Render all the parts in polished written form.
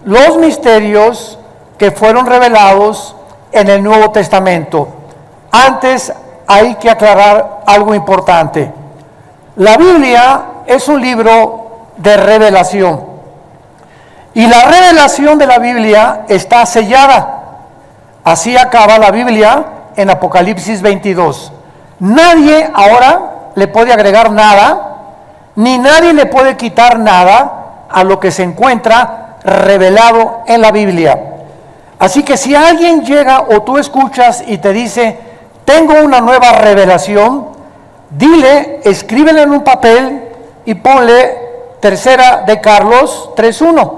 los misterios que fueron revelados en el Nuevo Testamento. Antes hay que aclarar algo importante. La Biblia es un libro de revelación. Y la revelación de la Biblia está sellada. Así acaba la Biblia en Apocalipsis 22. Nadie ahora le puede agregar nada, ni nadie le puede quitar nada a lo que se encuentra revelado en la Biblia. Así que si alguien llega o tú escuchas y te dice, tengo una nueva revelación, dile, escríbele en un papel y ponle Tercera de Carlos 3:1.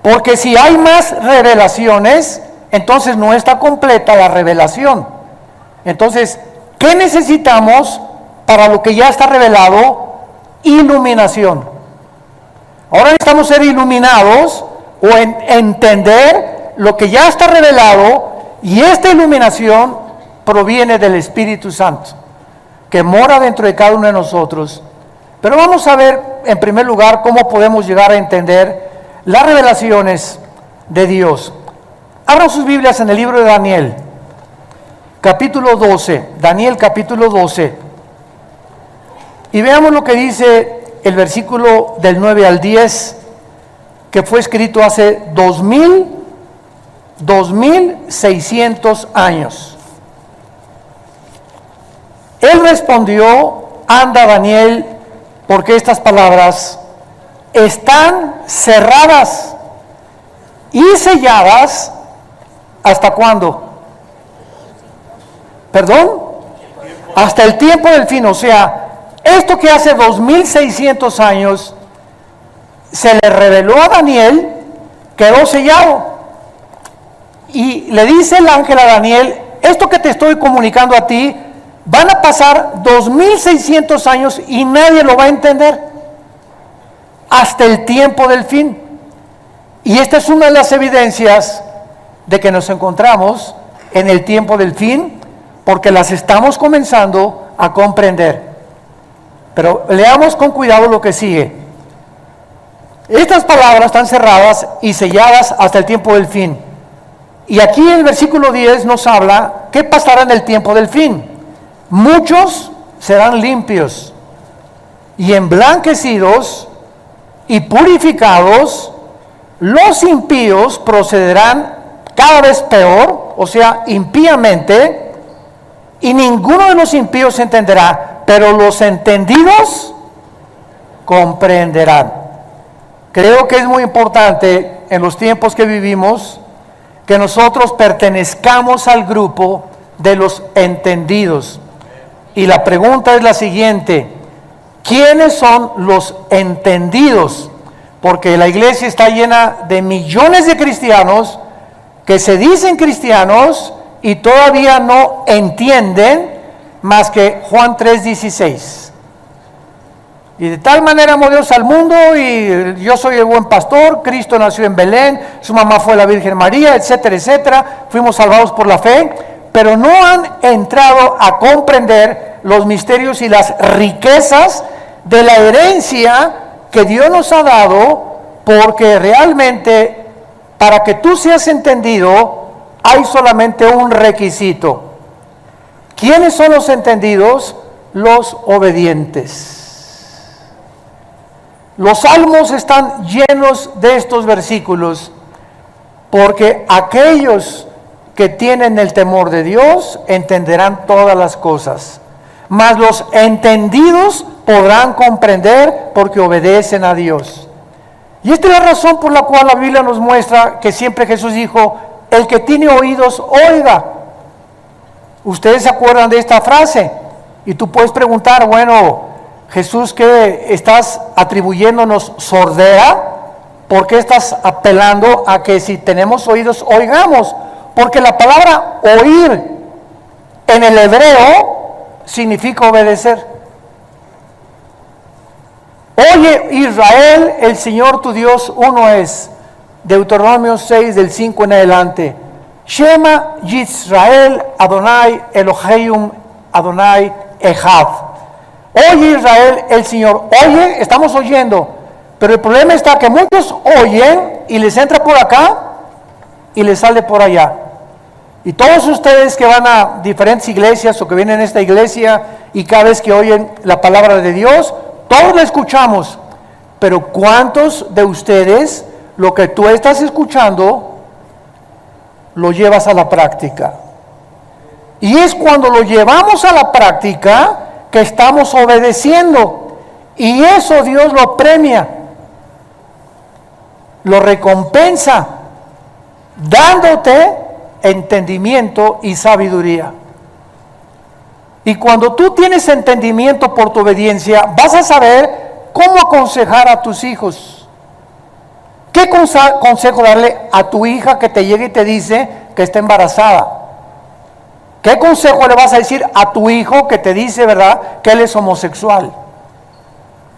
Porque si hay más revelaciones, entonces no está completa la revelación. Entonces, ¿qué necesitamos para lo que ya está revelado? Iluminación. Ahora necesitamos ser iluminados o entender lo que ya está revelado, y esta iluminación proviene del Espíritu Santo, que mora dentro de cada uno de nosotros. Pero vamos a ver, en primer lugar, cómo podemos llegar a entender las revelaciones de Dios. Abran sus Biblias en el libro de Daniel, capítulo 12, Daniel capítulo 12, y veamos lo que dice el versículo del 9 al 10, que fue escrito hace 2600 años. Él respondió, anda Daniel, porque estas palabras están cerradas y selladas. ¿Hasta cuándo? ¿Perdón? Hasta el tiempo del fin. O sea, esto que hace 2600 años se le reveló a Daniel, quedó sellado. Y le dice el ángel a Daniel, esto que te estoy comunicando a ti, van a pasar 2600 años y nadie lo va a entender hasta el tiempo del fin. Y esta es una de las evidencias de que nos encontramos en el tiempo del fin, porque las estamos comenzando a comprender. Pero leamos con cuidado lo que sigue. Estas palabras están cerradas y selladas hasta el tiempo del fin. Y aquí en el versículo 10 nos habla qué pasará en el tiempo del fin. Muchos serán limpios y emblanquecidos y purificados. Los impíos procederán cada vez peor, o sea, impíamente, y ninguno de los impíos entenderá, pero los entendidos comprenderán. Creo que es muy importante en los tiempos que vivimos que nosotros pertenezcamos al grupo de los entendidos. Y la pregunta es la siguiente: ¿quiénes son los entendidos? Porque la iglesia está llena de millones de cristianos que se dicen cristianos y todavía no entienden más que Juan 3:16. Y de tal manera amó Dios al mundo, y yo soy el buen pastor, Cristo nació en Belén, su mamá fue la Virgen María, etcétera, etcétera. Fuimos salvados por la fe, pero no han entrado a comprender los misterios y las riquezas de la herencia que Dios nos ha dado, porque realmente para que tú seas entendido hay solamente un requisito. ¿Quiénes son los entendidos? Los obedientes. Los salmos están llenos de estos versículos, porque aquellos que tienen el temor de Dios entenderán todas las cosas, mas los entendidos podrán comprender porque obedecen a Dios. Y esta es la razón por la cual la Biblia nos muestra que siempre Jesús dijo, el que tiene oídos, oiga. Ustedes se acuerdan de esta frase, y tú puedes preguntar, bueno, Jesús, ¿qué estás atribuyéndonos sordera? ¿Por qué estás apelando a que si tenemos oídos, oigamos? Porque la palabra oír en el hebreo significa obedecer. Oye Israel, el Señor tu Dios uno es. Deuteronomio 6 del 5 en adelante. Shema Yisrael Adonai Elohim Adonai Echad. Oye Israel, el Señor. Oye, estamos oyendo. Pero el problema está que muchos oyen y les entra por acá y les sale por allá. Y todos ustedes que van a diferentes iglesias o que vienen a esta iglesia y cada vez que oyen la palabra de Dios, todos la escuchamos. Pero ¿cuántos de ustedes lo que tú estás escuchando lo llevas a la práctica? Y es cuando lo llevamos a la práctica que estamos obedeciendo. Y eso Dios lo premia, lo recompensa, dándote entendimiento y sabiduría. Y cuando tú tienes entendimiento por tu obediencia, vas a saber cómo aconsejar a tus hijos. ¿Qué consejo darle a tu hija que te llegue y te dice que está embarazada? ¿Qué consejo le vas a decir a tu hijo que te dice, verdad, que él es homosexual?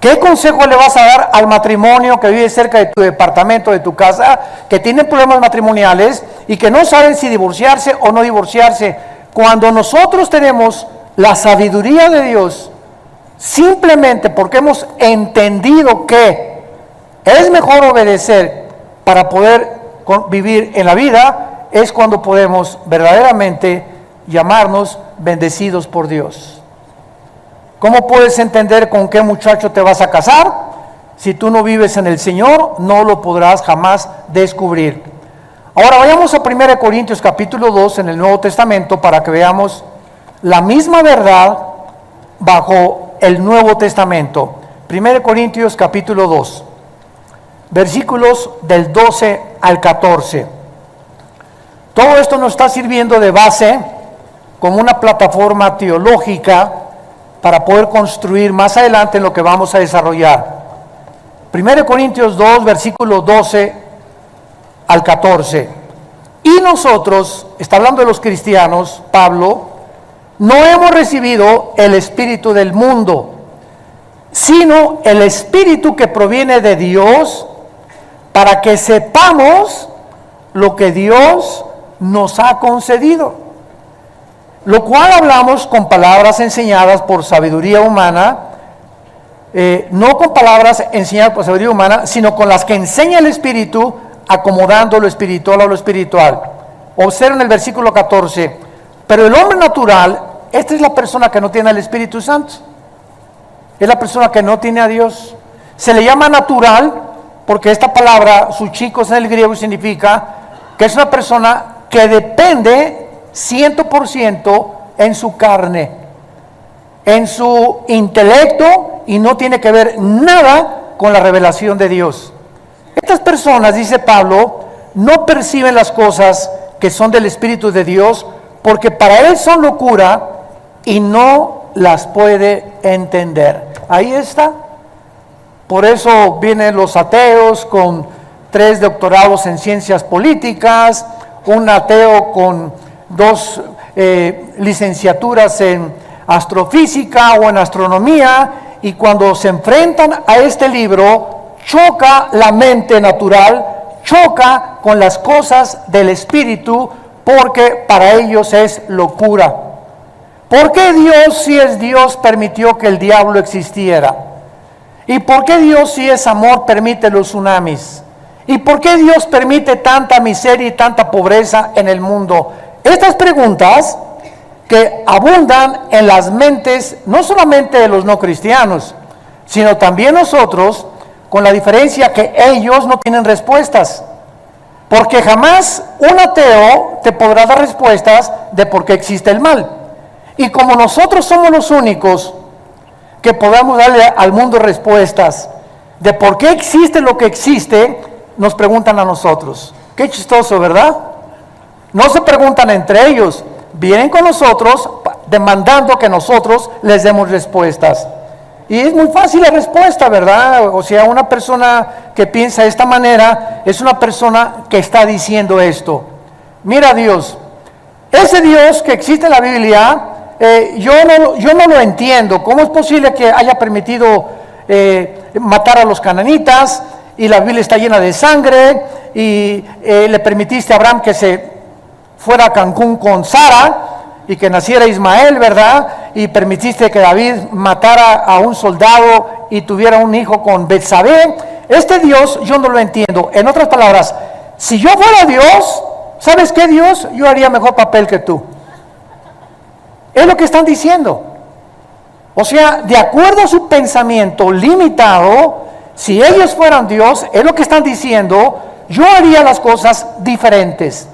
¿Qué consejo le vas a dar al matrimonio que vive cerca de tu departamento, de tu casa, que tiene problemas matrimoniales y que no saben si divorciarse o no divorciarse? Cuando nosotros tenemos la sabiduría de Dios, simplemente porque hemos entendido que es mejor obedecer para poder vivir en la vida, es cuando podemos verdaderamente llamarnos bendecidos por Dios. ¿Cómo puedes entender con qué muchacho te vas a casar? Si tú no vives en el Señor, no lo podrás jamás descubrir. Ahora vayamos a 1 Corintios capítulo 2 en el Nuevo Testamento para que veamos la misma verdad bajo el Nuevo Testamento. 1 Corintios capítulo 2, versículos del 12 al 14. Todo esto nos está sirviendo de base como una plataforma teológica para poder construir más adelante en lo que vamos a desarrollar. 1 Corintios 2, versículos 12 al 14. Y nosotros, está hablando de los cristianos, Pablo, no hemos recibido el espíritu del mundo, sino el espíritu que proviene de Dios, para que sepamos lo que Dios nos ha concedido. Lo cual hablamos con palabras enseñadas por sabiduría humana, no con palabras enseñadas por sabiduría humana, sino con las que enseña el Espíritu, acomodando lo espiritual a lo espiritual. Observen el versículo 14. Pero el hombre natural, esta es la persona que no tiene al Espíritu Santo, es la persona que no tiene a Dios. Se le llama natural porque esta palabra, suchikos en el griego, significa que es una persona que depende 100% en su carne, en su intelecto, y no tiene que ver nada con la revelación de Dios. Estas personas, dice Pablo, no perciben las cosas que son del Espíritu de Dios, porque para él son locura y no las puede entender. Ahí está. Por eso vienen los ateos con 3 doctorados en ciencias políticas, un ateo con 2 licenciaturas en astrofísica o en astronomía, y cuando se enfrentan a este libro, choca la mente natural, choca con las cosas del Espíritu, porque para ellos es locura. ¿Por qué Dios, si es Dios, permitió que el diablo existiera? ¿Y por qué Dios, si es amor, permite los tsunamis? ¿Y por qué Dios permite tanta miseria y tanta pobreza en el mundo? Estas preguntas que abundan en las mentes no solamente de los no cristianos, sino también nosotros, con la diferencia que ellos no tienen respuestas. Porque jamás un ateo te podrá dar respuestas de por qué existe el mal. Y como nosotros somos los únicos que podamos darle al mundo respuestas de por qué existe lo que existe, nos preguntan a nosotros. Qué chistoso, ¿verdad? No se preguntan entre ellos, vienen con nosotros demandando que nosotros les demos respuestas. Y es muy fácil la respuesta, ¿verdad? O sea, una persona que piensa de esta manera es una persona que está diciendo esto. Mira Dios, ese Dios que existe en la Biblia, yo no lo entiendo. ¿Cómo es posible que haya permitido matar a los cananitas? Y la Biblia está llena de sangre, y le permitiste a Abraham que se fuera a Cancún con Sara, y que naciera Ismael, ¿verdad? Y permitiste que David matara a un soldado y tuviera un hijo con Betsabé. Este Dios yo no lo entiendo. En otras palabras, si yo fuera Dios, ¿sabes qué, Dios? Yo haría mejor papel que tú. Es lo que están diciendo. O sea, de acuerdo a su pensamiento limitado, si ellos fueran Dios, es lo que están diciendo, yo haría las cosas diferentes.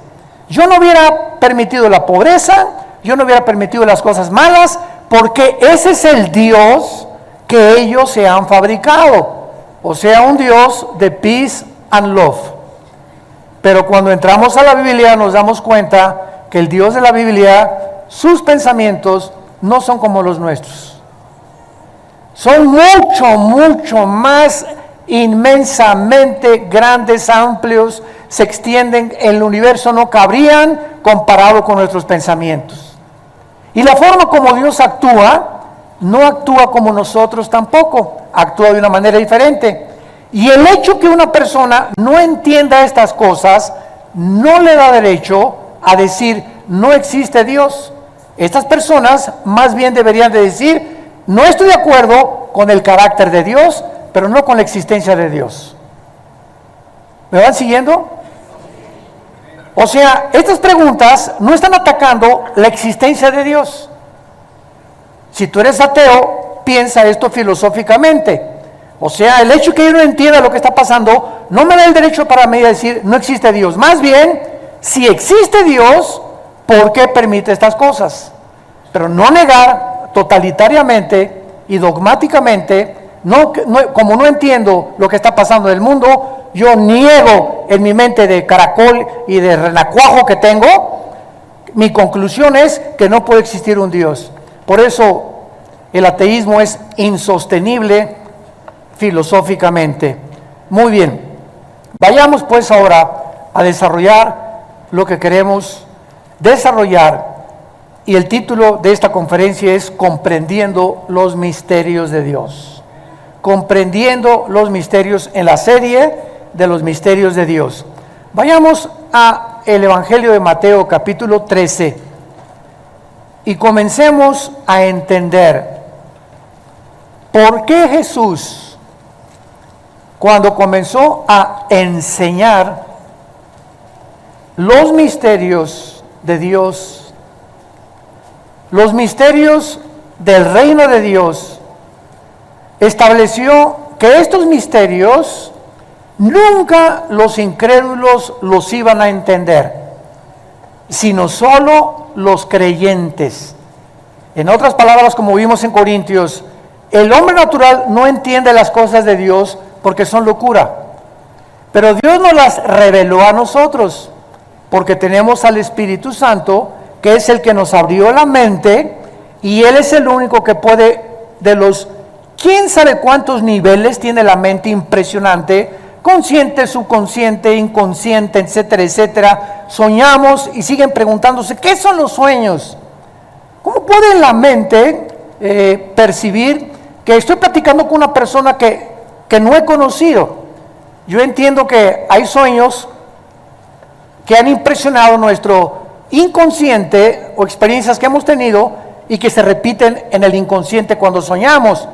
Yo no hubiera permitido la pobreza, yo no hubiera permitido las cosas malas, porque ese es el Dios que ellos se han fabricado. O sea, un Dios de peace and love. Pero cuando entramos a la Biblia nos damos cuenta que el Dios de la Biblia, sus pensamientos no son como los nuestros. Son mucho más inmensamente grandes, amplios, se extienden, el universo no cabrían comparado con nuestros pensamientos. Y la forma como Dios actúa, no actúa como nosotros tampoco, actúa de una manera diferente. Y el hecho que una persona no entienda estas cosas, no le da derecho a decir, no existe Dios. Estas personas más bien deberían de decir, no estoy de acuerdo con el carácter de Dios, pero no con la existencia de Dios. ¿Me van siguiendo? O sea, estas preguntas no están atacando la existencia de Dios. Si tú eres ateo, piensa esto filosóficamente. O sea, el hecho que yo no entienda lo que está pasando, no me da el derecho para mí a decir, no existe Dios. Más bien, si existe Dios, ¿por qué permite estas cosas? Pero no negar totalitariamente y dogmáticamente, como no entiendo lo que está pasando en el mundo, yo niego en mi mente de caracol y de renacuajo que tengo, mi conclusión es que no puede existir un Dios. Por eso el ateísmo es insostenible filosóficamente. Muy bien, vayamos pues ahora a desarrollar lo que queremos desarrollar, y el título de esta conferencia es Comprendiendo los misterios de Dios. Comprendiendo los misterios, en la serie de los misterios de Dios. Vayamos a el Evangelio de Mateo capítulo 13 y comencemos a entender por qué Jesús, cuando comenzó a enseñar los misterios de Dios, los misterios del reino de Dios, estableció que estos misterios nunca los incrédulos los iban a entender, sino solo los creyentes. En otras palabras, como vimos en Corintios, el hombre natural no entiende las cosas de Dios porque son locura, pero Dios nos las reveló a nosotros, porque tenemos al Espíritu Santo, que es el que nos abrió la mente, y Él es el único que puede, de los quién sabe cuántos niveles tiene la mente impresionante, consciente, subconsciente, inconsciente, etcétera, etcétera. Soñamos y siguen preguntándose, ¿qué son los sueños? ¿Cómo puede la mente percibir que estoy platicando con una persona que no he conocido? Yo entiendo que hay sueños que han impresionado nuestro inconsciente o experiencias que hemos tenido y que se repiten en el inconsciente cuando soñamos.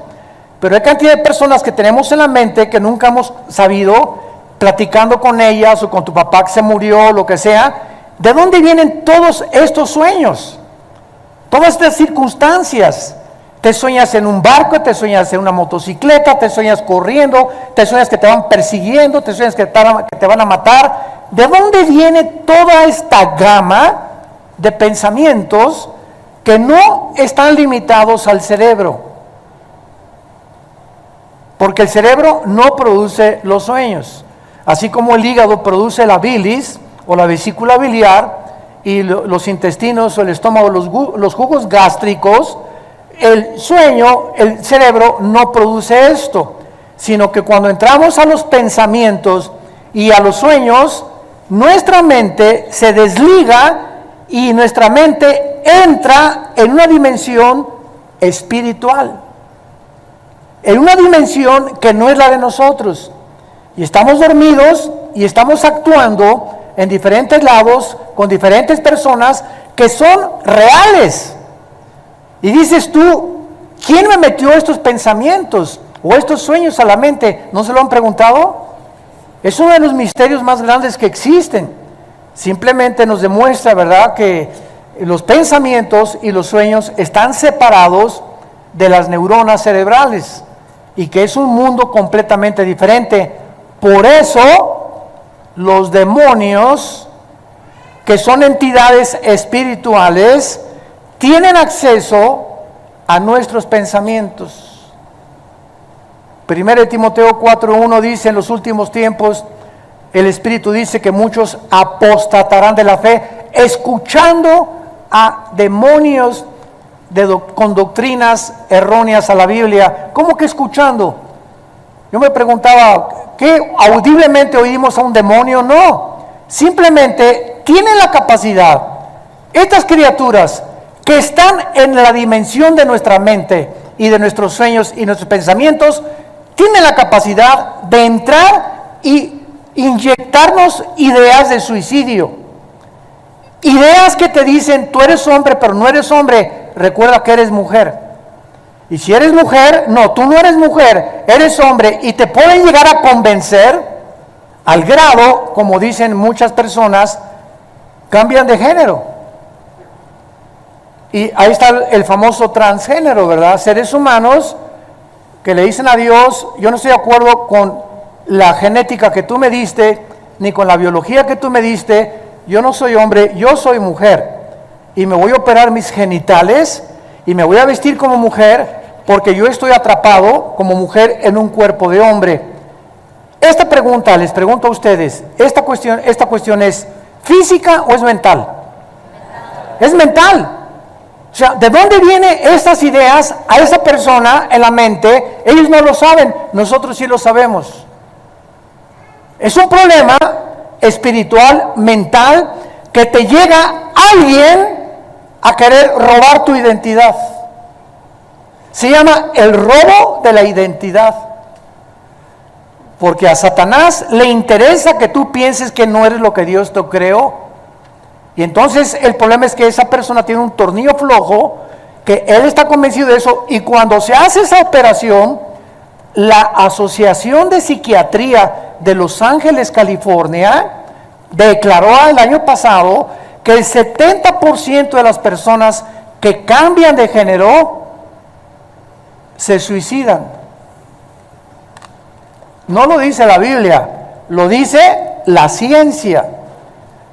Pero hay cantidad de personas que tenemos en la mente que nunca hemos sabido, platicando con ellas o con tu papá que se murió, lo que sea. ¿De dónde vienen todos estos sueños? Todas estas circunstancias. Te sueñas en un barco, te sueñas en una motocicleta, te sueñas corriendo, te sueñas que te van persiguiendo, te sueñas que te van a matar. ¿De dónde viene toda esta gama de pensamientos que no están limitados al cerebro? Porque el cerebro no produce los sueños, así como el hígado produce la bilis o la vesícula biliar y los intestinos o el estómago, los jugos gástricos. El sueño, el cerebro no produce esto, sino que cuando entramos a los pensamientos y a los sueños, nuestra mente se desliga y nuestra mente entra en una dimensión espiritual, en una dimensión que no es la de nosotros, y estamos dormidos y estamos actuando en diferentes lados con diferentes personas que son reales. Y dices tú, ¿quién me metió estos pensamientos o estos sueños a la mente? ¿No se lo han preguntado? Es uno de los misterios más grandes que existen. Simplemente nos demuestra, ¿verdad?, que los pensamientos y los sueños están separados de las neuronas cerebrales y que es un mundo completamente diferente. Por eso los demonios, que son entidades espirituales, tienen acceso a nuestros pensamientos. 1 Timoteo 4:1 dice: en los últimos tiempos el Espíritu dice que muchos apostatarán de la fe, escuchando a demonios con doctrinas erróneas a la Biblia. ¿Cómo que escuchando? Yo me preguntaba, ¿qué audiblemente oímos a un demonio? No, simplemente tienen la capacidad, estas criaturas que están en la dimensión de nuestra mente y de nuestros sueños y nuestros pensamientos, tienen la capacidad de entrar y inyectarnos ideas de suicidio, ideas que te dicen: tú eres hombre pero no eres hombre, recuerda que eres mujer. Y si eres mujer, no, tú no eres mujer, eres hombre, y te pueden llegar a convencer al grado, como dicen muchas personas, cambian de género. Y ahí está el famoso transgénero, ¿verdad? Seres humanos que le dicen a Dios: yo no estoy de acuerdo con la genética que tú me diste, ni con la biología que tú me diste, yo no soy hombre, yo soy mujer, y me voy a operar mis genitales, y me voy a vestir como mujer, porque yo estoy atrapado como mujer en un cuerpo de hombre. Esta pregunta, les pregunto a ustedes, ¿esta cuestión es física o es mental? Es mental. O sea, ¿de dónde vienen estas ideas a esa persona en la mente? Ellos no lo saben, nosotros sí lo sabemos. Es un problema espiritual, mental, que te llega alguien a querer robar tu identidad. Se llama el robo de la identidad. Porque a Satanás le interesa que tú pienses que no eres lo que Dios te creó. Y entonces el problema es que esa persona tiene un tornillo flojo, que él está convencido de eso, y cuando se hace esa operación, la Asociación de Psiquiatría de Los Ángeles, California, declaró el año pasado que el 70% de las personas que cambian de género se suicidan. No lo dice la Biblia, lo dice la ciencia.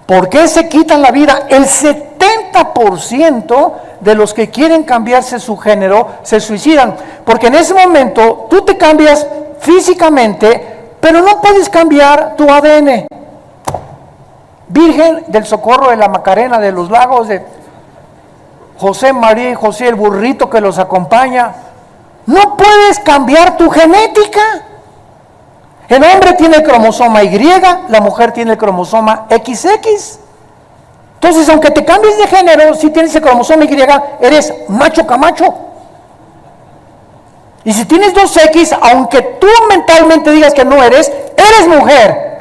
¿Por qué se quitan la vida? El 70% de los que quieren cambiarse su género se suicidan, porque en ese momento tú te cambias físicamente, pero no puedes cambiar tu ADN. Virgen del Socorro de la Macarena, de los Lagos, de José, María y José, el burrito que los acompaña, no puedes cambiar tu genética. El hombre tiene el cromosoma Y, la mujer tiene el cromosoma XX. Entonces, aunque te cambies de género, si tienes el cromosoma Y, eres macho camacho. Y si tienes 2X, aunque tú mentalmente digas que no eres mujer.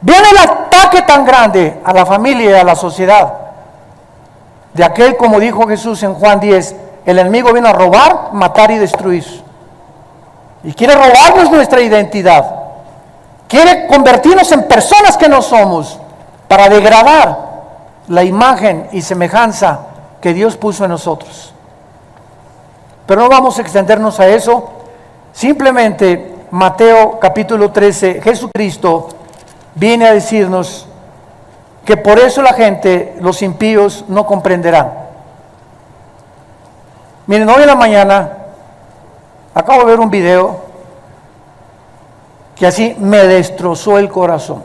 Viene el ataque tan grande a la familia y a la sociedad, de aquel, como dijo Jesús en Juan 10, el enemigo viene a robar, matar y destruir. Y quiere robarnos nuestra identidad. Quiere convertirnos en personas que no somos, para degradar la imagen y semejanza que Dios puso en nosotros. Pero no vamos a extendernos a eso. Simplemente Mateo capítulo 13, Jesucristo viene a decirnos que por eso la gente, los impíos, no comprenderán. Miren, hoy en la mañana acabo de ver un video que así me destrozó el corazón.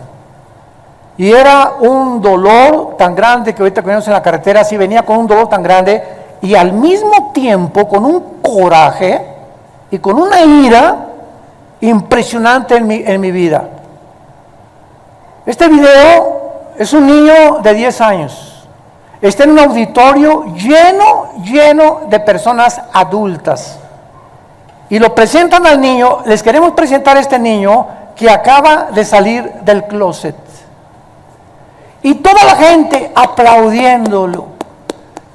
Y era un dolor tan grande que ahorita que venimos en la carretera, así venía con un dolor tan grande y al mismo tiempo con un coraje y con una ira impresionante en mi vida. Este video es un niño de 10 años. Está en un auditorio lleno de personas adultas. Y lo presentan al niño. Les queremos presentar a este niño que acaba de salir del closet. Y toda la gente aplaudiéndolo.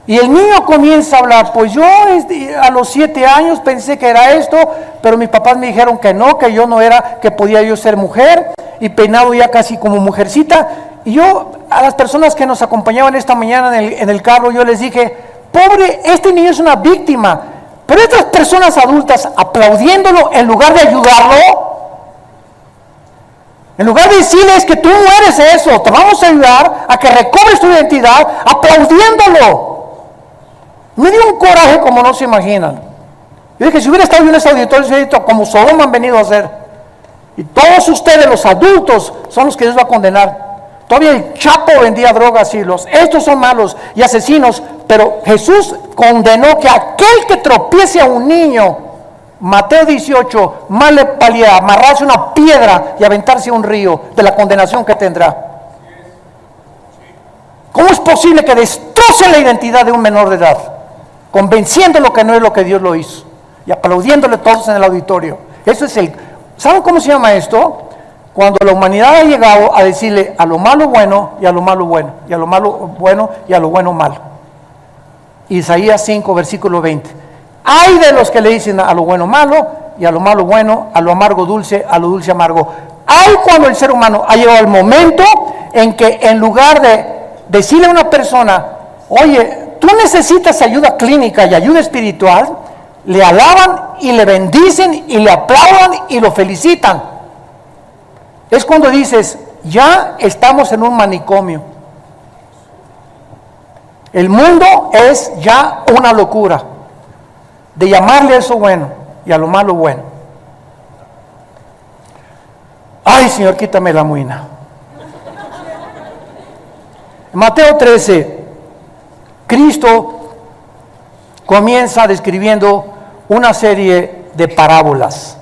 Y el niño comienza a hablar, pues yo a los 7 años pensé que era esto, pero mis papás me dijeron que no, que yo no era, que podía yo ser mujer, y peinado ya casi como mujercita. Y yo a las personas que nos acompañaban esta mañana en el carro, yo les dije, pobre, este niño es una víctima, pero estas personas adultas aplaudiéndolo en lugar de ayudarlo, en lugar de decirles que tú no eres eso, te vamos a ayudar a que recobres tu identidad, aplaudiéndolo. Me dio un coraje como no se imaginan. Yo dije, si hubiera estado en ese auditorio, como Sodoma han venido a hacer. Y todos ustedes, los adultos, son los que Dios va a condenar. Todavía el Chapo vendía drogas y estos son malos y asesinos, pero Jesús condenó que aquel que tropiece a un niño, Mateo 18, más le valía amarrarse una piedra y aventarse a un río de la condenación que tendrá. ¿Cómo es posible que destroce la identidad de un menor de edad? Convenciéndolo que no es lo que Dios lo hizo y aplaudiéndole todos en el auditorio. Eso es ¿saben cómo se llama esto? Cuando la humanidad ha llegado a decirle a lo malo bueno y a lo malo bueno, y a lo malo bueno y a lo bueno malo. Isaías 5, versículo 20. Hay de los que le dicen a lo bueno malo y a lo malo bueno, a lo amargo dulce, a lo dulce amargo. Hay cuando el ser humano ha llegado al momento en que en lugar de decirle a una persona, oye, tú necesitas ayuda clínica y ayuda espiritual, le alaban y le bendicen y le aplaudan y lo felicitan. Es cuando dices, ya estamos en un manicomio. El mundo es ya una locura de llamarle a eso bueno y a lo malo bueno. Ay, Señor, quítame la muina. En Mateo 13, Cristo comienza describiendo una serie de parábolas.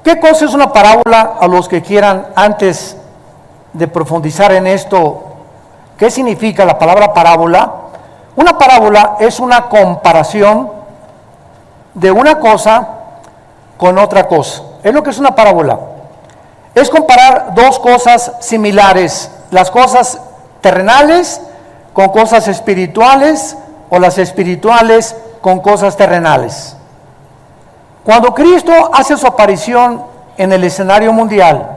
¿Qué cosa es una parábola? A los que quieran, antes de profundizar en esto, ¿qué significa la palabra parábola? Una parábola es una comparación de una cosa con otra cosa. Es lo que es una parábola. Es comparar dos cosas similares, las cosas terrenales con cosas espirituales o las espirituales con cosas terrenales. Cuando Cristo hace su aparición en el escenario mundial,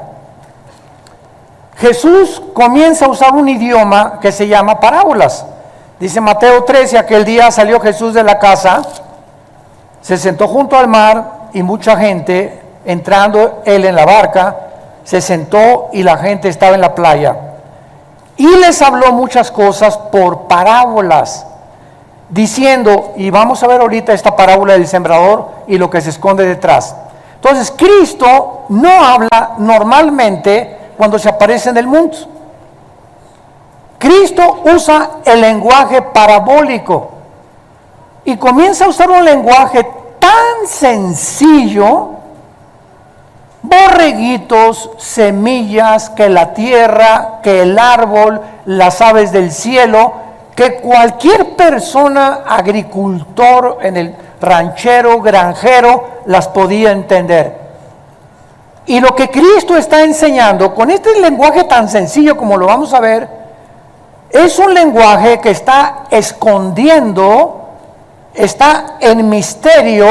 Jesús comienza a usar un idioma que se llama parábolas. Dice Mateo 13, aquel día salió Jesús de la casa, se sentó junto al mar y mucha gente, entrando él en la barca, se sentó y la gente estaba en la playa. Y les habló muchas cosas por parábolas, diciendo, y vamos a ver ahorita esta parábola del sembrador y lo que se esconde detrás. Entonces, Cristo no habla normalmente cuando se aparece en el mundo. Cristo usa el lenguaje parabólico y comienza a usar un lenguaje tan sencillo, borreguitos, semillas, que la tierra, que el árbol, las aves del cielo, que cualquier persona, agricultor, en el ranchero, granjero, las podía entender. Y lo que Cristo está enseñando con este lenguaje tan sencillo como lo vamos a ver, es un lenguaje que está escondiendo, está en misterio,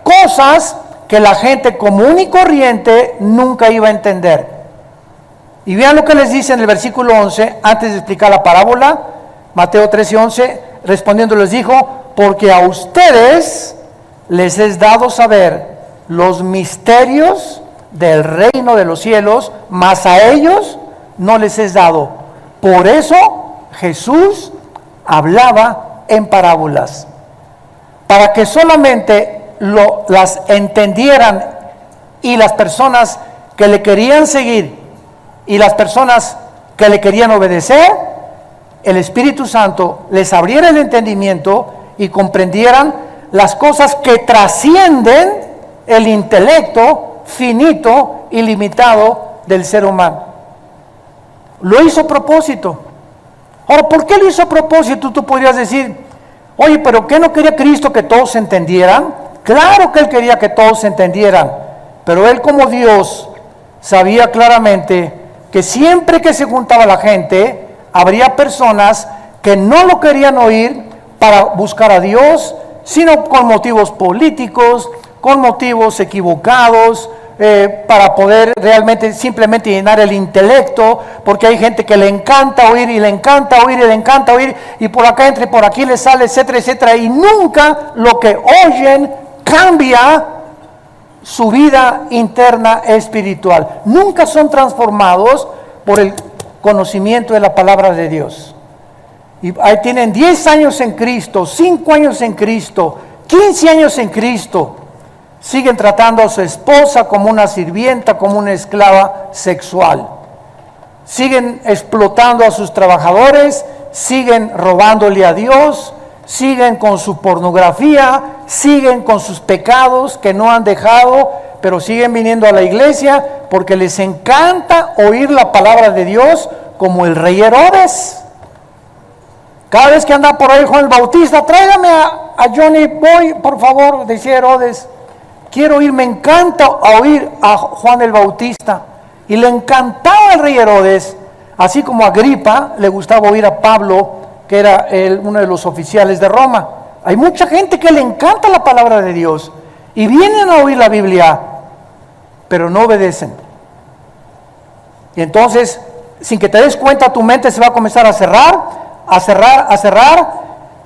cosas que la gente común y corriente nunca iba a entender. Y vean lo que les dice en el versículo 11, antes de explicar la parábola, Mateo 13:11, respondiendo les dijo, porque a ustedes les es dado saber los misterios del reino de los cielos, mas a ellos no les es dado. Por eso Jesús hablaba en parábolas, para que solamente las entendieran, y las personas que le querían seguir y las personas que le querían obedecer, el Espíritu Santo les abriera el entendimiento y comprendieran las cosas que trascienden el intelecto finito y limitado del ser humano. Lo hizo a propósito. Ahora, ¿por qué lo hizo a propósito? Tú podrías decir, oye, pero ¿qué no quería Cristo que todos entendieran? Claro que Él quería que todos entendieran, pero Él como Dios sabía claramente que siempre que se juntaba la gente, habría personas que no lo querían oír para buscar a Dios, sino con motivos políticos, con motivos equivocados, para poder realmente simplemente llenar el intelecto, porque hay gente que le encanta oír y le encanta oír y le encanta oír, y por acá entra y por aquí le sale, etcétera, etcétera, y nunca lo que oyen cambia su vida interna espiritual. Nunca son transformados por el conocimiento de la palabra de Dios. Y ahí tienen 10 años en Cristo, 5 años en Cristo, 15 años en Cristo. Siguen tratando a su esposa como una sirvienta, como una esclava sexual. Siguen explotando a sus trabajadores, siguen robándole a Dios, siguen con su pornografía, siguen con sus pecados que no han dejado, pero siguen viniendo a la iglesia porque les encanta oír la palabra de Dios, como el rey Herodes. Cada vez que anda por ahí Juan el Bautista, tráigame a Johnny Boy, por favor, decía Herodes. Quiero oír, me encanta oír a Juan el Bautista. Y le encantaba al rey Herodes, así como a Agripa le gustaba oír a Pablo, que era uno de los oficiales de Roma. Hay mucha gente que le encanta la palabra de Dios y vienen a oír la Biblia, pero no obedecen. Y entonces, sin que te des cuenta, tu mente se va a comenzar a cerrar,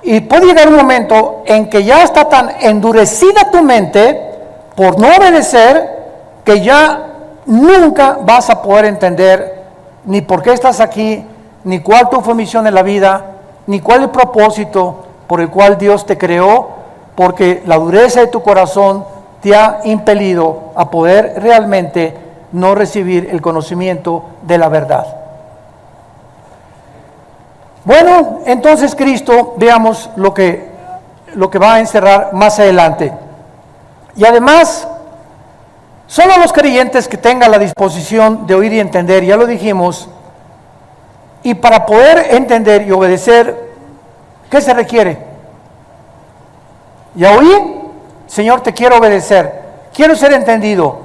y puede llegar un momento en que ya está tan endurecida tu mente por no obedecer, que ya nunca vas a poder entender ni por qué estás aquí, ni cuál tu fue misión en la vida, ni cuál el propósito por el cual Dios te creó, porque la dureza de tu corazón te ha impelido a poder realmente no recibir el conocimiento de la verdad. Bueno, entonces Cristo, veamos lo que va a encerrar más adelante. Y además, solo los creyentes que tengan la disposición de oír y entender, ya lo dijimos, y para poder entender y obedecer, ¿qué se requiere? Ya oí, Señor, te quiero obedecer, quiero ser entendido.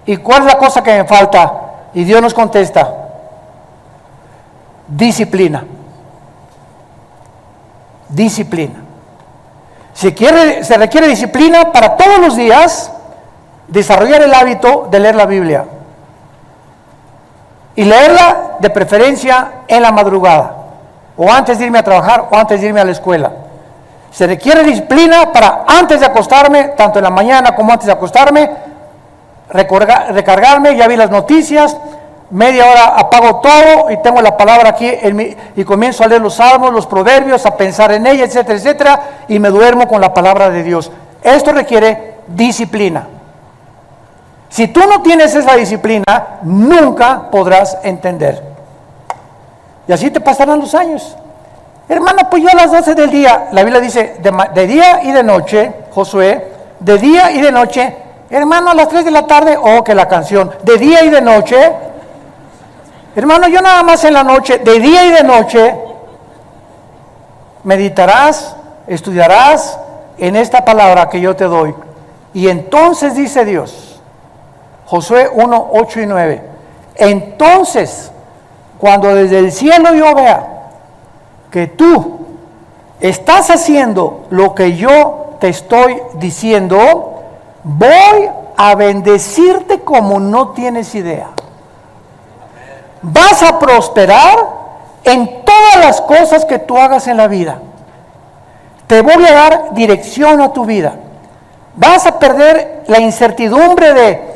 ¿Y cuál es la cosa que me falta? Y Dios nos contesta: disciplina. Disciplina. Se requiere disciplina para todos los días desarrollar el hábito de leer la Biblia. Y leerla de preferencia en la madrugada, o antes de irme a trabajar, o antes de irme a la escuela. Se requiere disciplina para antes de acostarme, tanto en la mañana como antes de acostarme, recargarme, ya vi las noticias, media hora apago todo y tengo la palabra aquí y comienzo a leer los salmos, los proverbios, a pensar en ella, etcétera, etcétera, y me duermo con la palabra de Dios. Esto requiere disciplina. Si tú no tienes esa disciplina, nunca podrás entender. Y así te pasarán los años. Hermano, pues yo a las 12 del día, la Biblia dice, de día y de noche, Josué, de día y de noche. Hermano, a las 3 de la tarde, oh, que la canción, de día y de noche. Hermano, yo nada más en la noche, de día y de noche, meditarás, estudiarás en esta palabra que yo te doy. Y entonces dice Dios, Josué 1, 8 y 9, entonces, cuando desde el cielo yo vea que tú estás haciendo lo que yo te estoy diciendo, voy a bendecirte como no tienes idea. Vas a prosperar en todas las cosas que tú hagas en la vida. Te voy a dar dirección a tu vida. Vas a perder la incertidumbre de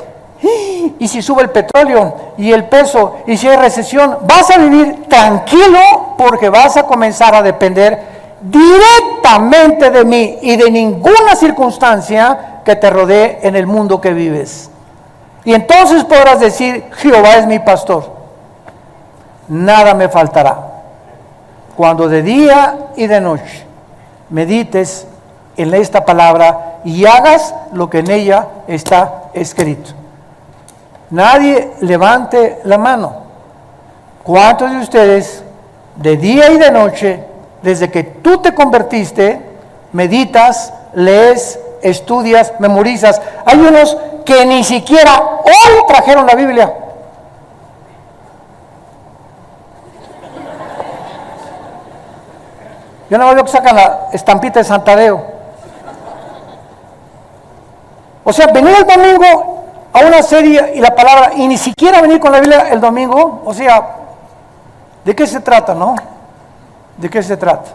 y si sube el petróleo y el peso y si hay recesión. Vas a vivir tranquilo porque vas a comenzar a depender directamente de mí y de ninguna circunstancia que te rodee en el mundo que vives. Y entonces podrás decir, Jehová es mi pastor, nada me faltará. Cuando de día y de noche medites en esta palabra y hagas lo que en ella está escrito. Nadie levante la mano. ¿Cuántos de ustedes de día y de noche, desde que tú te convertiste, meditas, lees, estudias, memorizas? Hay unos que ni siquiera hoy trajeron la Biblia. Yo no veo que sacan la estampita de Santadeo. O sea, venir el domingo a una serie y la palabra, y ni siquiera venir con la Biblia el domingo, o sea, ¿de qué se trata, no? ¿De qué se trata?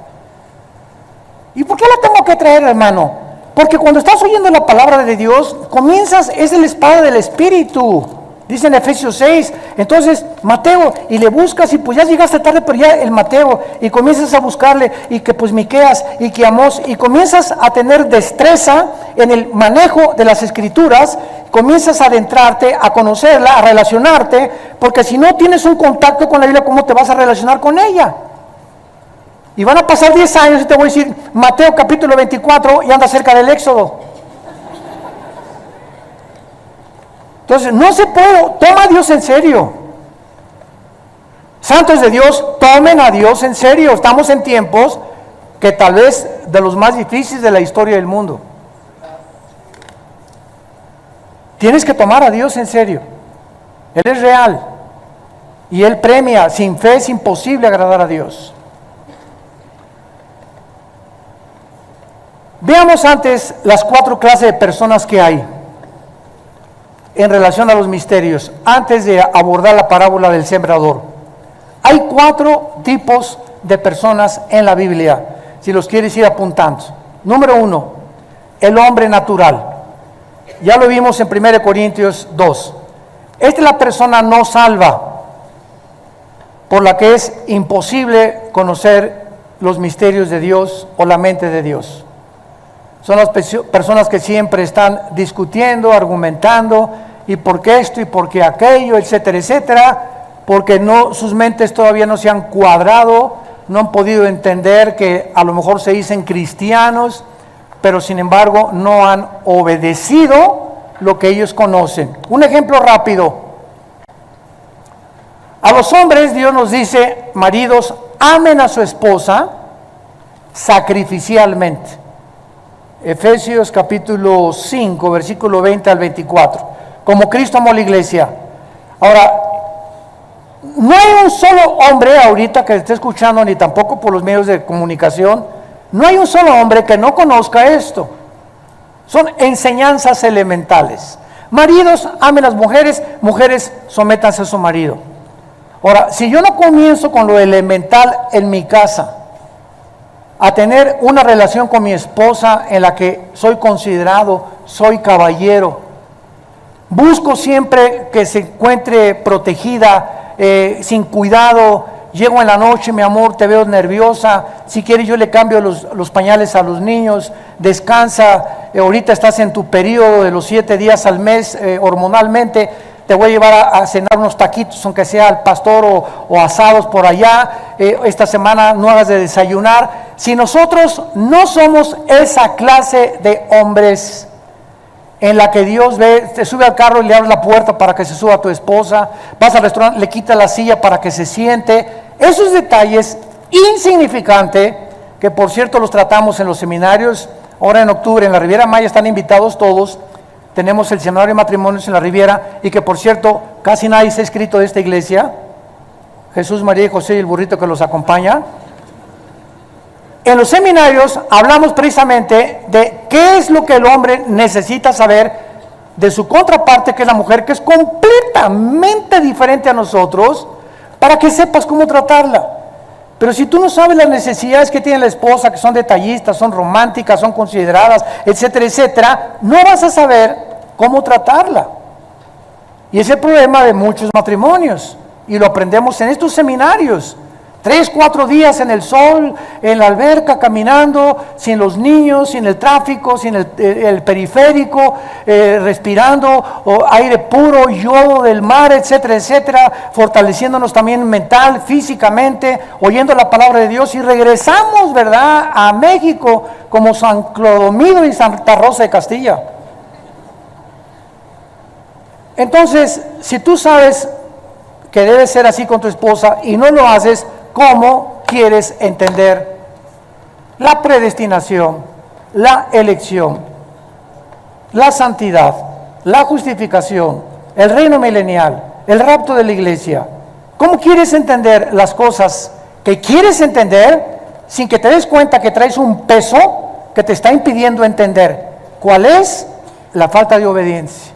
¿Y por qué la tengo que traer, hermano? Porque cuando estás oyendo la palabra de Dios, comienzas, es el espada del Espíritu. Dice en Efesios 6, entonces Mateo, y le buscas y pues ya llegaste tarde, pero ya el Mateo, y comienzas a buscarle, y que pues Miqueas, y que Amós, y comienzas a tener destreza en el manejo de las Escrituras, comienzas a adentrarte, a conocerla, a relacionarte, porque si no tienes un contacto con la Biblia, ¿cómo te vas a relacionar con ella? Y van a pasar 10 años y te voy a decir, Mateo capítulo 24, y anda cerca del Éxodo. Entonces, no se puede, toma a Dios en serio. Santos de Dios, tomen a Dios en serio. Estamos en tiempos que tal vez de los más difíciles de la historia del mundo. Tienes que tomar a Dios en serio. Él es real. Y Él premia. Sin fe es imposible agradar a Dios. Veamos antes las 4 clases de personas que hay en relación a los misterios, antes de abordar la parábola del sembrador. Hay 4 tipos de personas en la Biblia, si los quieres ir apuntando. Número 1, el hombre natural. Ya lo vimos en 1 Corintios 2. Esta es la persona no salva, por la que es imposible conocer los misterios de Dios o la mente de Dios. Son las personas que siempre están discutiendo, argumentando, y por qué esto y por qué aquello, etcétera, etcétera, porque sus mentes todavía no se han cuadrado, no han podido entender que a lo mejor se dicen cristianos, pero sin embargo no han obedecido lo que ellos conocen. Un ejemplo rápido. A los hombres Dios nos dice, maridos, amen a su esposa sacrificialmente. Efesios capítulo 5, versículo 20 al 24. Como Cristo amó a la iglesia. Ahora, no hay un solo hombre ahorita que esté escuchando, ni tampoco por los medios de comunicación, no hay un solo hombre que no conozca esto. Son enseñanzas elementales. Maridos, amen a las mujeres, mujeres, sométanse a su marido. Ahora, si yo no comienzo con lo elemental en mi casa, a tener una relación con mi esposa en la que soy considerado, soy caballero, busco siempre que se encuentre protegida, sin cuidado, llego en la noche, mi amor, te veo nerviosa, si quieres yo le cambio los pañales a los niños, descansa, ahorita estás en tu periodo de los 7 días al mes hormonalmente, te voy a llevar a cenar unos taquitos, aunque sea al pastor o asados por allá, esta semana no hagas de desayunar. Si nosotros no somos esa clase de hombres en la que Dios ve, te sube al carro y le abre la puerta para que se suba a tu esposa, vas al restaurante, le quita la silla para que se siente, esos detalles insignificantes, que por cierto los tratamos en los seminarios, ahora en octubre en la Riviera Maya están invitados todos, tenemos el seminario de matrimonios en la Riviera, y que por cierto casi nadie se ha inscrito de esta iglesia, Jesús, María y José y el burrito que los acompaña. En los seminarios hablamos precisamente de qué es lo que el hombre necesita saber de su contraparte, que es la mujer, que es completamente diferente a nosotros, para que sepas cómo tratarla. Pero si tú no sabes las necesidades que tiene la esposa, que son detallistas, son románticas, son consideradas, etcétera, etcétera, no vas a saber cómo tratarla. Y es el problema de muchos matrimonios, y lo aprendemos en estos seminarios. 3, 4 días en el sol, en la alberca, caminando, sin los niños, sin el tráfico, sin el periférico, respirando aire puro, yodo del mar, etcétera, etcétera, fortaleciéndonos también mental, físicamente, oyendo la palabra de Dios, y regresamos, ¿verdad?, a México como San Clodomiro y Santa Rosa de Castilla. Entonces, si tú sabes que debe ser así con tu esposa y no lo haces, ¿cómo quieres entender la predestinación, la elección, la santidad, la justificación, el reino milenial, el rapto de la iglesia? ¿Cómo quieres entender las cosas que quieres entender sin que te des cuenta que traes un peso que te está impidiendo entender cuál es la falta de obediencia.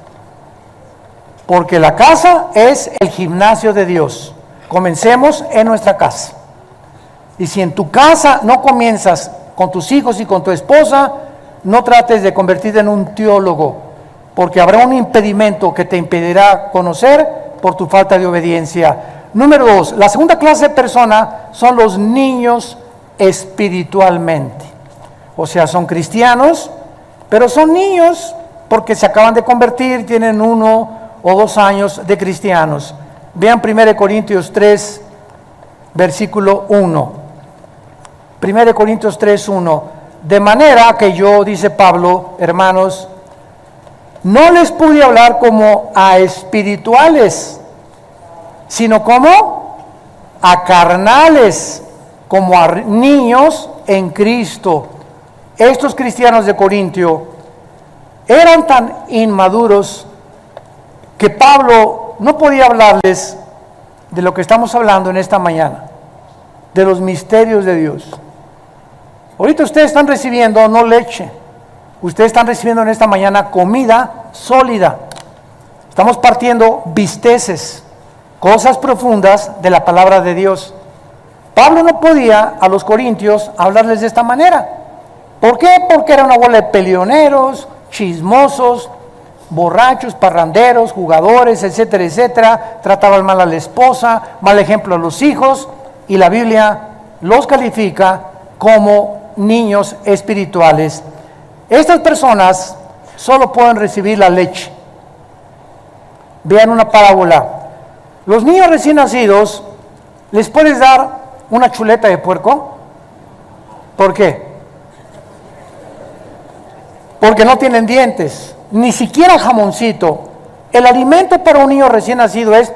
Porque la casa es el gimnasio de Dios. Comencemos en nuestra casa. Y si en tu casa no comienzas con tus hijos y con tu esposa, no trates de convertirte en un teólogo, porque habrá un impedimento que te impedirá conocer por tu falta de obediencia. Número 2, la segunda clase de persona son los niños espiritualmente. O sea, son cristianos, pero son niños porque se acaban de convertir, tienen 1 o 2 años de cristianos. Vean 1 Corintios 3, versículo 1. 1 Corintios 3, 1. De manera que yo, dice Pablo, hermanos, no les pude hablar como a espirituales, sino como a carnales, como a niños en Cristo. Estos cristianos de Corintio eran tan inmaduros que Pablo no podía hablarles de lo que estamos hablando en esta mañana, de los misterios de Dios. Ahorita ustedes están recibiendo no leche, ustedes están recibiendo en esta mañana comida sólida. Estamos partiendo bisteces, cosas profundas de la palabra de Dios. Pablo no podía a los corintios hablarles de esta manera. ¿Por qué? Porque era una bola de peleoneros, chismosos, borrachos, parranderos, jugadores, etcétera, etcétera. Trataban mal a la esposa, mal ejemplo a los hijos, y la Biblia los califica como niños espirituales. Estas personas solo pueden recibir la leche. Vean una parábola. Los niños recién nacidos, ¿les puedes dar una chuleta de puerco? ¿Por qué? Porque no tienen dientes, ni siquiera jamoncito. El alimento para un niño recién nacido es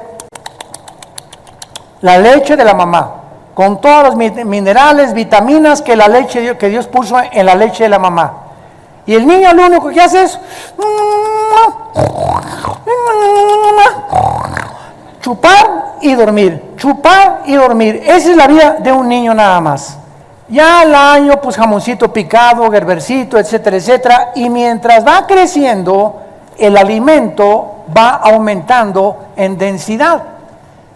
la leche de la mamá, con todos los minerales, vitaminas que la leche que Dios puso en la leche de la mamá. Y el niño lo único que hace es chupar y dormir, chupar y dormir. Esa es la vida de un niño nada más. Ya al año, pues jamoncito picado, gerbercito, etcétera, etcétera. Y mientras va creciendo, el alimento va aumentando en densidad.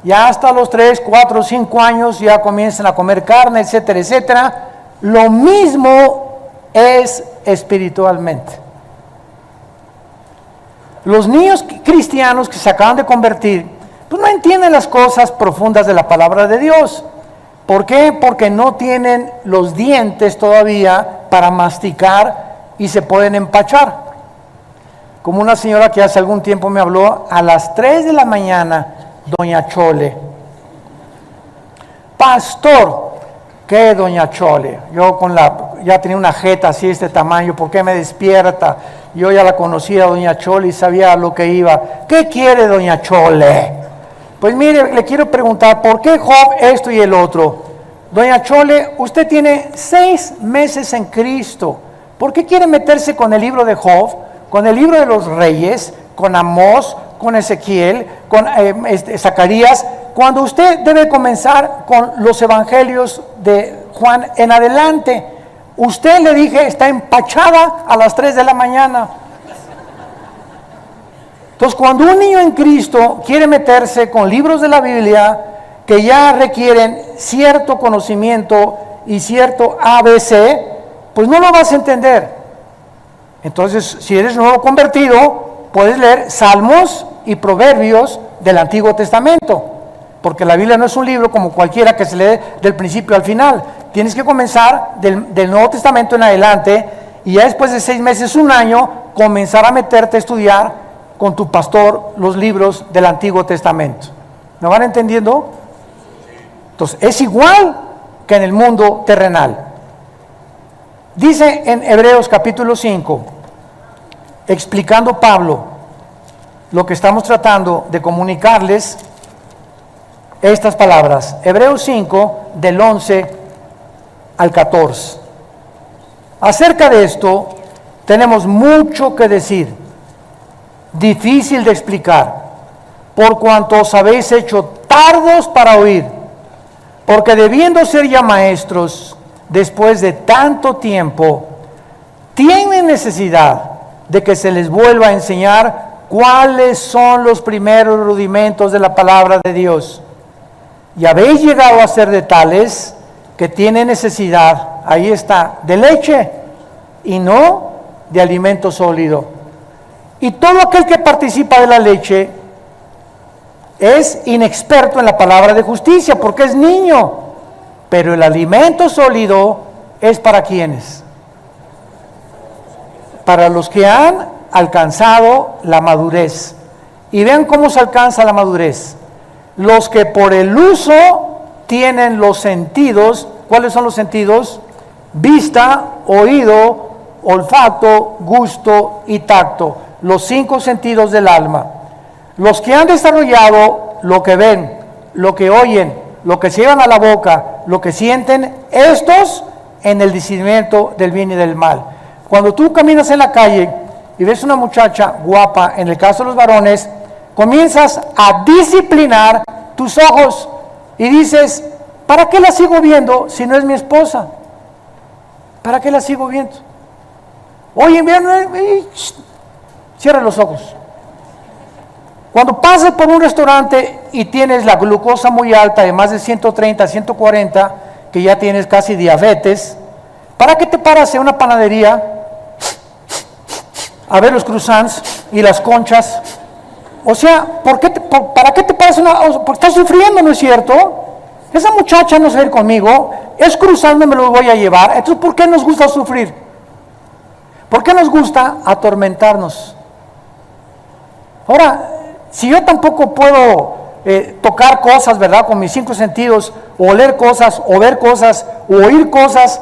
Ya hasta los 3, 4, 5 años ya comienzan a comer carne, etcétera, etcétera. Lo mismo es espiritualmente. Los niños cristianos que se acaban de convertir, pues no entienden las cosas profundas de la palabra de Dios. ¿Por qué? Porque no tienen los dientes todavía para masticar y se pueden empachar. Como una señora que hace algún tiempo me habló a las 3 de la mañana, doña Chole. Pastor, ¿qué doña Chole? Yo ya tenía una jeta así de este tamaño, ¿por qué me despierta? Yo ya la conocía, doña Chole, y sabía a lo que iba. ¿Qué quiere doña Chole? Pues mire, le quiero preguntar, ¿por qué Job esto y el otro? Doña Chole, usted tiene 6 meses en Cristo. ¿Por qué quiere meterse con el libro de Job, con el libro de los reyes, con Amós, con Ezequiel, con Zacarías, cuando usted debe comenzar con los evangelios de Juan en adelante? Usted, le dije, está empachada a las 3 de la mañana. Entonces, cuando un niño en Cristo quiere meterse con libros de la Biblia que ya requieren cierto conocimiento y cierto ABC, pues no lo vas a entender. Entonces, si eres nuevo convertido, puedes leer Salmos y Proverbios del Antiguo Testamento, porque la Biblia no es un libro como cualquiera que se lee del principio al final. Tienes que comenzar del Nuevo Testamento en adelante, y ya después de 6 meses, 1 año, comenzar a meterte a estudiar con tu pastor los libros del Antiguo Testamento. ¿Me van entendiendo? Entonces, es igual que en el mundo terrenal. Dice en Hebreos capítulo 5, explicando Pablo lo que estamos tratando de comunicarles, estas palabras. Hebreos 5, del 11 al 14. Acerca de esto, tenemos mucho que decir, difícil de explicar, por cuanto os habéis hecho tardos para oír, porque debiendo ser ya maestros, después de tanto tiempo, tienen necesidad de que se les vuelva a enseñar cuáles son los primeros rudimentos de la palabra de Dios. Y habéis llegado a ser de tales que tienen necesidad, ahí está, de leche y no de alimento sólido. Y todo aquel que participa de la leche es inexperto en la palabra de justicia porque es niño, pero el alimento sólido es para quienes, para los que han alcanzado la madurez. Y vean cómo se alcanza la madurez. Los que por el uso tienen los sentidos. ¿Cuáles son los sentidos? Vista, oído, olfato, gusto y tacto. Los 5 sentidos del alma. Los que han desarrollado lo que ven, lo que oyen, lo que se llevan a la boca, lo que sienten, estos en el discernimiento del bien y del mal. Cuando tú caminas en la calle y ves una muchacha guapa, en el caso de los varones, comienzas a disciplinar tus ojos y dices, ¿para qué la sigo viendo si no es mi esposa? ¿Para qué la sigo viendo? Oye, cierra los ojos. Cuando pases por un restaurante y tienes la glucosa muy alta de más de 130, 140, que ya tienes casi diabetes, ¿para qué te paras en una panadería a ver los croissants y las conchas? O sea, ¿para qué te paras porque estás sufriendo, ¿no es cierto? Esa muchacha no se va a ir conmigo, es cruzando, me lo voy a llevar. Entonces, ¿por qué nos gusta sufrir? ¿Por qué nos gusta atormentarnos? Ahora, si yo tampoco puedo tocar cosas, ¿verdad? Con mis 5 sentidos, o oler cosas, o ver cosas, o oír cosas,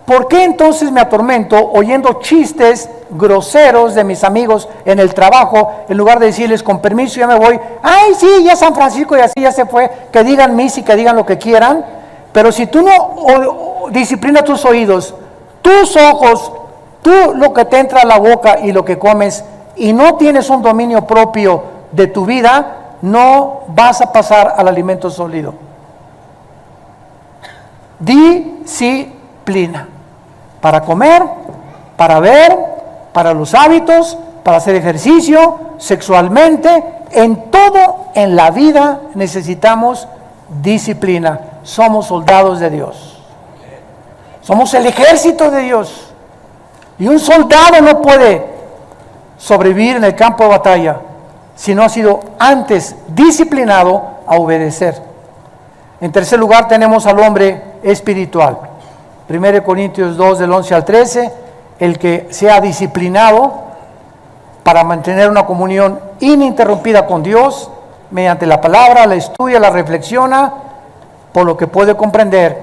¿por qué entonces me atormento oyendo chistes groseros de mis amigos en el trabajo, en lugar de decirles con permiso, ya me voy, ay sí, ya San Francisco y así ya se fue, que digan misa y que digan lo que quieran? Pero si tú no disciplinas tus oídos, tus ojos, tú lo que te entra a la boca y lo que comes, y no tienes un dominio propio de tu vida, no vas a pasar al alimento sólido. Disciplina. Para comer, para ver, para los hábitos, para hacer ejercicio, sexualmente, en todo en la vida necesitamos disciplina. Somos soldados de Dios. Somos el ejército de Dios. Y un soldado no puede sobrevivir en el campo de batalla si no ha sido antes disciplinado a obedecer. En tercer lugar tenemos al hombre espiritual. 1 Corintios 2 del 11 al 13, el que sea disciplinado para mantener una comunión ininterrumpida con Dios mediante la palabra, la estudia, la reflexiona, por lo que puede comprender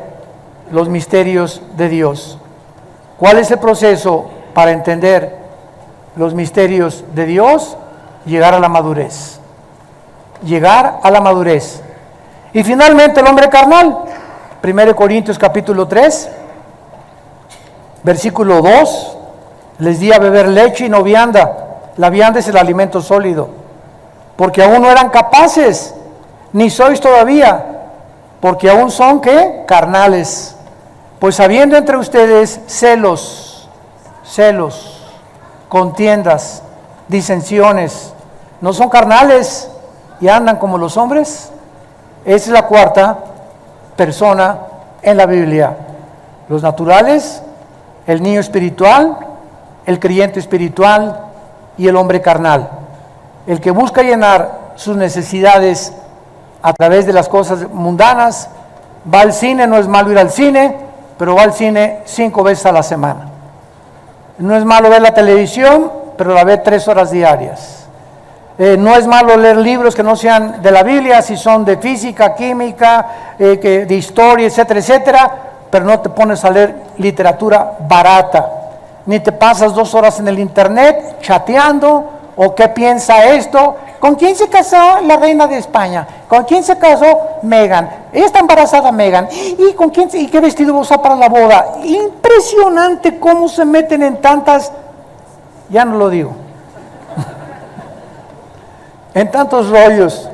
los misterios de Dios. ¿Cuál es el proceso para entender los misterios de Dios? Llegar a la madurez. Llegar a la madurez. Y finalmente el hombre carnal. 1 Corintios capítulo 3, versículo 2. Les di a beber leche y no vianda. La vianda es el alimento sólido. Porque aún no eran capaces, ni sois todavía, porque aún son, ¿qué? Carnales. Pues habiendo entre ustedes celos, contiendas, disensiones, ¿no son carnales y andan como los hombres? Esa es la cuarta persona en la Biblia. Los naturales, el niño espiritual, el creyente espiritual y el hombre carnal. El que busca llenar sus necesidades a través de las cosas mundanas, va al cine, no es malo ir al cine, pero va al cine 5 veces a la semana. No es malo ver la televisión, pero la ve 3 horas diarias. No es malo leer libros que no sean de la Biblia, si son de física, química, de historia, etcétera, etcétera, pero no te pones a leer literatura barata, ni te pasas 2 horas en el internet chateando, o qué piensa esto, ¿con quién se casó la reina de España? ¿Con quién se casó Meghan? Ella está embarazada Meghan, ¿y con quién y qué vestido va a usar para la boda? Impresionante cómo se meten en tantas, ya no lo digo, en tantos rollos,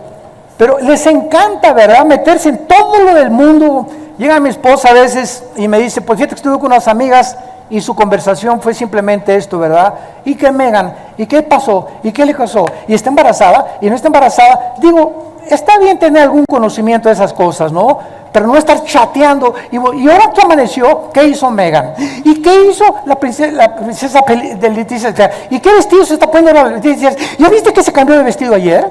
pero les encanta, ¿verdad?, meterse en todo lo del mundo, Llega mi esposa a veces y me dice, pues fíjate que estuve con unas amigas y su conversación fue simplemente esto, ¿verdad? ¿Y qué, Megan? ¿Y qué pasó? ¿Y qué le pasó? ¿Y está embarazada? ¿Y no está embarazada? Digo, está bien tener algún conocimiento de esas cosas, ¿no? Pero no estar chateando. Y ahora que amaneció, ¿qué hizo Megan? ¿Y qué hizo la princesa de Leticia? ¿Y qué vestido se está poniendo la Leticia? ¿Ya viste que se cambió de vestido ayer?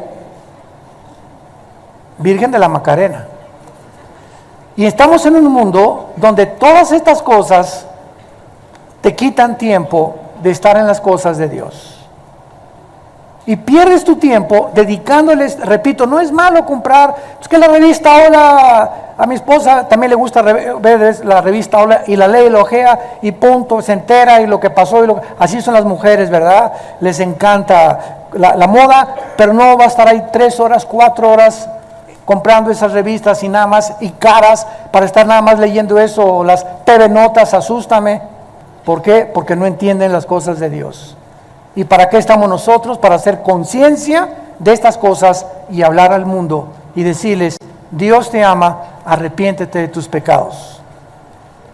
Virgen de la Macarena. Y estamos en un mundo donde todas estas cosas te quitan tiempo de estar en las cosas de Dios. Y pierdes tu tiempo dedicándoles, repito, no es malo comprar, es que la revista Hola, a mi esposa también le gusta ver la revista Hola y la lee y la ojea y punto, se entera y lo que pasó, así son las mujeres, ¿verdad? Les encanta la moda, pero no va a estar ahí 3 horas, 4 horas comprando esas revistas y nada más, y caras, para estar nada más leyendo eso, o las TV Notas, asústame. ¿Por qué? Porque no entienden las cosas de Dios. ¿Y para qué estamos nosotros? Para hacer conciencia de estas cosas y hablar al mundo y decirles, Dios te ama, arrepiéntete de tus pecados.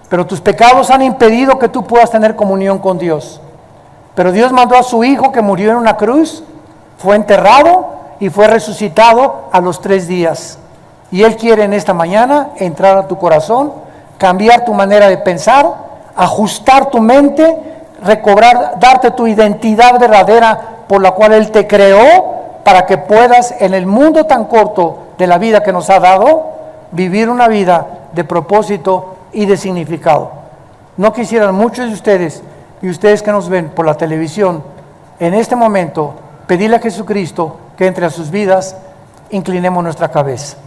Pero tus pecados han impedido que tú puedas tener comunión con Dios. Pero Dios mandó a su Hijo que murió en una cruz, fue enterrado y fue resucitado a los 3 días. Y Él quiere en esta mañana entrar a tu corazón, cambiar tu manera de pensar, ajustar tu mente, recobrar, darte tu identidad verdadera por la cual Él te creó, para que puedas en el mundo tan corto de la vida que nos ha dado, vivir una vida de propósito y de significado. No quisieran muchos de ustedes, y ustedes que nos ven por la televisión, en este momento, pedirle a Jesucristo que entre a sus vidas. Inclinemos nuestra cabeza.